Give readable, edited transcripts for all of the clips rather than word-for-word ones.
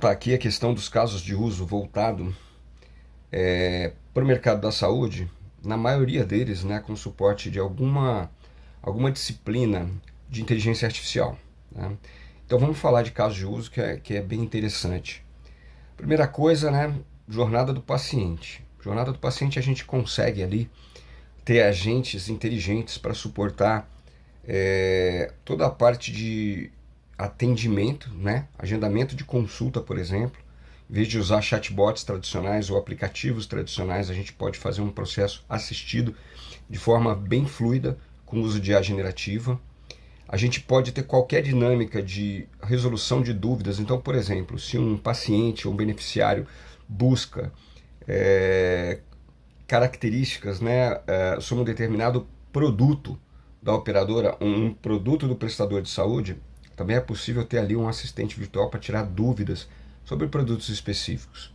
pauta aqui a questão dos casos de uso voltado para o mercado da saúde, na maioria deles, né, com suporte de alguma disciplina de inteligência artificial, né? Então vamos falar de casos de uso que é bem interessante. Primeira coisa, né, jornada do paciente. Jornada do paciente, a gente consegue ali ter agentes inteligentes para suportar toda a parte de atendimento, né, agendamento de consulta, por exemplo. Em vez de usar chatbots tradicionais ou aplicativos tradicionais, a gente pode fazer um processo assistido de forma bem fluida, com o uso de IA generativa. A gente pode ter qualquer dinâmica de resolução de dúvidas. Então, por exemplo, se um paciente ou um beneficiário busca características, né, sobre um determinado produto da operadora, um produto do prestador de saúde, também é possível ter ali um assistente virtual para tirar dúvidas sobre produtos específicos.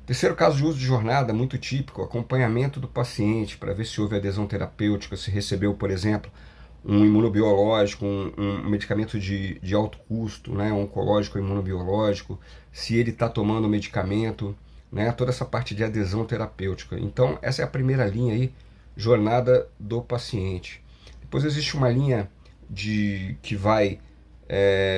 Terceiro caso de uso de jornada, muito típico, acompanhamento do paciente para ver se houve adesão terapêutica, se recebeu, por exemplo, um imunobiológico, um medicamento de alto custo, né, oncológico ou imunobiológico, se ele está tomando medicamento, né, toda essa parte de adesão terapêutica. Então, essa é a primeira linha aí, jornada do paciente. Depois existe uma linha que vai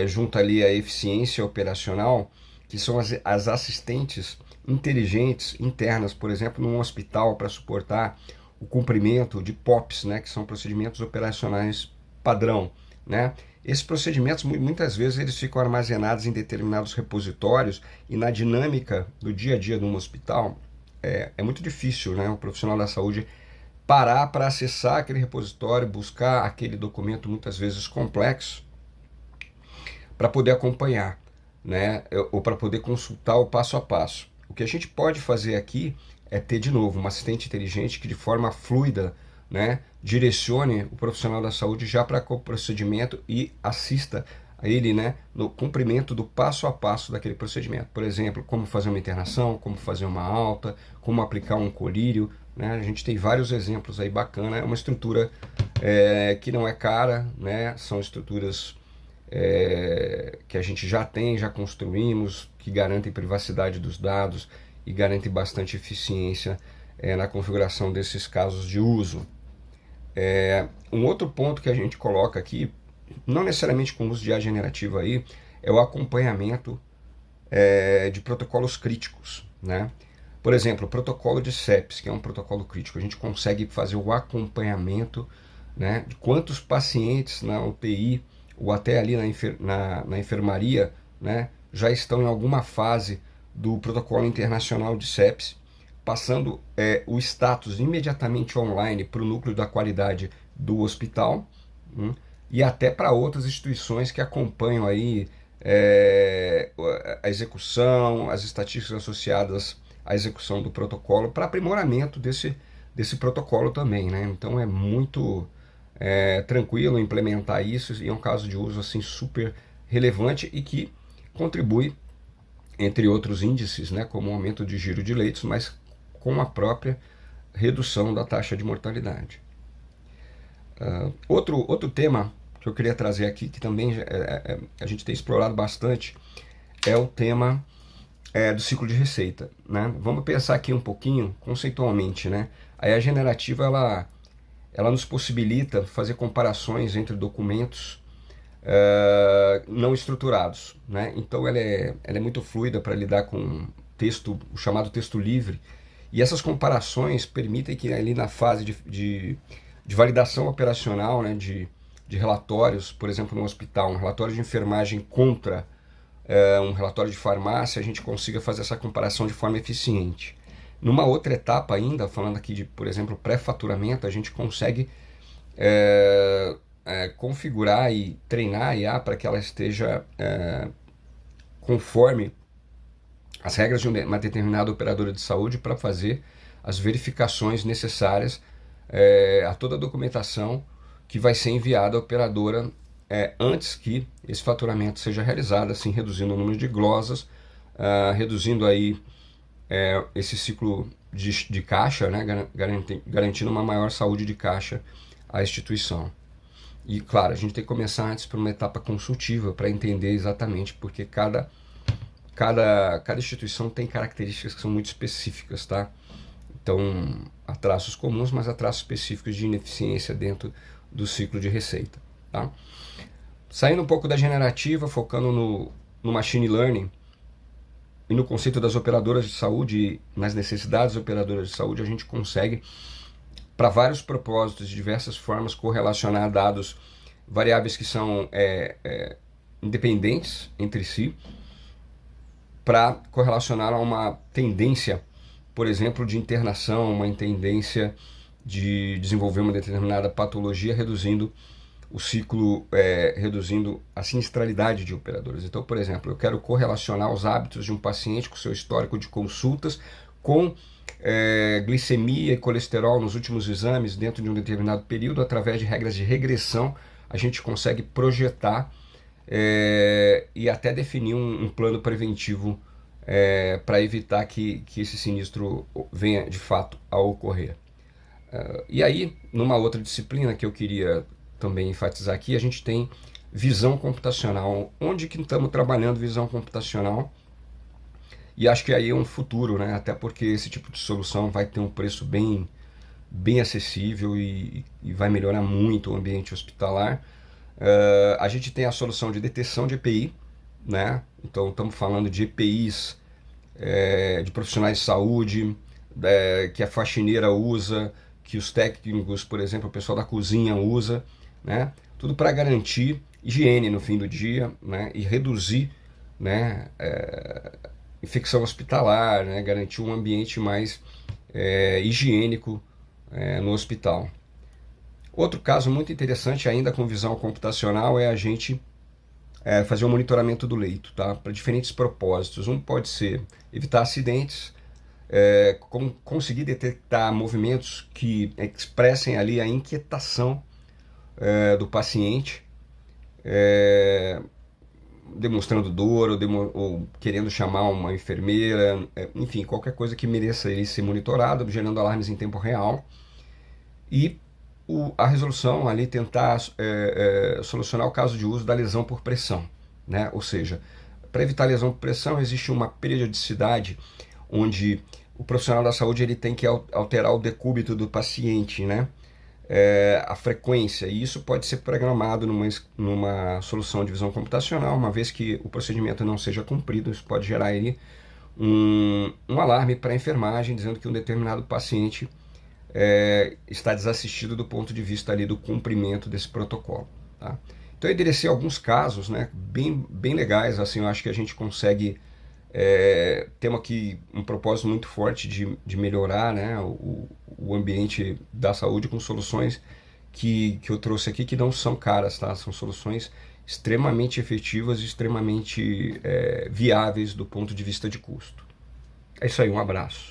junto ali a eficiência operacional, que são as assistentes inteligentes internas, por exemplo, num hospital para suportar o cumprimento de POPs, né, que são procedimentos operacionais padrão, né? Esses procedimentos, muitas vezes, eles ficam armazenados em determinados repositórios e na dinâmica do dia a dia de um hospital, é muito difícil, né, o profissional da saúde parar para acessar aquele repositório, buscar aquele documento, muitas vezes complexo, para poder acompanhar, né, ou para poder consultar o passo a passo. O que a gente pode fazer aqui é ter, de novo, um assistente inteligente que de forma fluida, né, direcione o profissional da saúde já para o procedimento e assista a ele, né, no cumprimento do passo a passo daquele procedimento. Por exemplo, como fazer uma internação, como fazer uma alta, como aplicar um colírio, né? A gente tem vários exemplos aí bacana. É uma estrutura que não é cara, né? São estruturas que a gente já tem, já construímos, que garantem privacidade dos dados e garantem bastante eficiência na configuração desses casos de uso. Um outro ponto que a gente coloca aqui, não necessariamente com o uso de IA generativa aí, é o acompanhamento de protocolos críticos, né? Por exemplo, o protocolo de CEPS, que é um protocolo crítico, a gente consegue fazer o acompanhamento, né, de quantos pacientes na UTI ou até ali na enfermaria, né, já estão em alguma fase do protocolo internacional de CEPS, passando o status imediatamente online para o núcleo da qualidade do hospital, e até para outras instituições que acompanham aí a execução, as estatísticas associadas à execução do protocolo, para aprimoramento desse protocolo também, né? Então é muito tranquilo implementar isso, e é um caso de uso assim super relevante e que contribui, entre outros índices, né, como o aumento de giro de leitos, mas com a própria redução da taxa de mortalidade. Outro tema que eu queria trazer aqui, que também a gente tem explorado bastante, é o tema do ciclo de receita, né? Vamos pensar aqui um pouquinho conceitualmente, né? A IA generativa ela nos possibilita fazer comparações entre documentos não estruturados, né? Então ela é muito fluida para lidar com texto, o chamado texto livre, e essas comparações permitem que ali na fase de validação operacional, né, de relatórios, por exemplo, no hospital, um relatório de enfermagem contra um relatório de farmácia, a gente consiga fazer essa comparação de forma eficiente. Numa outra etapa ainda, falando aqui de, por exemplo, pré-faturamento, a gente consegue configurar e treinar a IA para que ela esteja conforme as regras de uma determinada operadora de saúde para fazer as verificações necessárias a toda a documentação que vai ser enviada à operadora antes que esse faturamento seja realizado, assim reduzindo o número de glosas, reduzindo aí esse ciclo de caixa, né, garantindo uma maior saúde de caixa à instituição. E claro, a gente tem que começar antes por uma etapa consultiva para entender exatamente porque cada cada instituição tem características que são muito específicas, tá? Então, há traços comuns, mas há traços específicos de ineficiência dentro do ciclo de receita, tá? Saindo um pouco da generativa, focando no machine learning e no conceito das operadoras de saúde, nas necessidades das operadoras de saúde, a gente consegue, para vários propósitos, de diversas formas, correlacionar dados variáveis que são independentes entre si, para correlacionar a uma tendência, por exemplo, de internação, uma tendência de desenvolver uma determinada patologia, reduzindo o ciclo, reduzindo a sinistralidade de operadoras. Então, por exemplo, eu quero correlacionar os hábitos de um paciente com seu histórico de consultas com glicemia e colesterol nos últimos exames dentro de um determinado período. Através de regras de regressão, a gente consegue projetar e até definir um plano preventivo para evitar que esse sinistro venha de fato a ocorrer. E aí, numa outra disciplina que eu queria também enfatizar aqui, a gente tem visão computacional. Onde que estamos trabalhando visão computacional? E acho que aí é um futuro, né? Até porque esse tipo de solução vai ter um preço bem acessível e vai melhorar muito o ambiente hospitalar. A gente tem a solução de detecção de EPI, né? Então estamos falando de EPIs de profissionais de saúde, que a faxineira usa, que os técnicos, por exemplo, o pessoal da cozinha usa, né? Tudo para garantir higiene no fim do dia, né? E reduzir, né, infecção hospitalar, né? Garantir um ambiente mais higiênico no hospital. Outro caso muito interessante ainda com visão computacional é a gente fazer um monitoramento do leito, tá? Para diferentes propósitos. Um pode ser evitar acidentes, conseguir detectar movimentos que expressem ali a inquietação do paciente, demonstrando dor ou querendo chamar uma enfermeira, enfim, qualquer coisa que mereça ele ser monitorado, gerando alarmes em tempo real. E a resolução ali tentar solucionar o caso de uso da lesão por pressão, né? Ou seja, para evitar lesão por pressão existe uma periodicidade onde o profissional da saúde ele tem que alterar o decúbito do paciente, né? A frequência, e isso pode ser programado numa solução de visão computacional. Uma vez que o procedimento não seja cumprido, isso pode gerar aí um alarme para a enfermagem dizendo que um determinado paciente está desassistido do ponto de vista ali do cumprimento desse protocolo, tá? Então eu enderecei alguns casos, né, bem legais, assim, eu acho que a gente consegue temos aqui um propósito muito forte de melhorar, né, o ambiente da saúde com soluções que eu trouxe aqui que não são caras, tá? São soluções extremamente efetivas e extremamente viáveis do ponto de vista de custo. É isso aí, um abraço.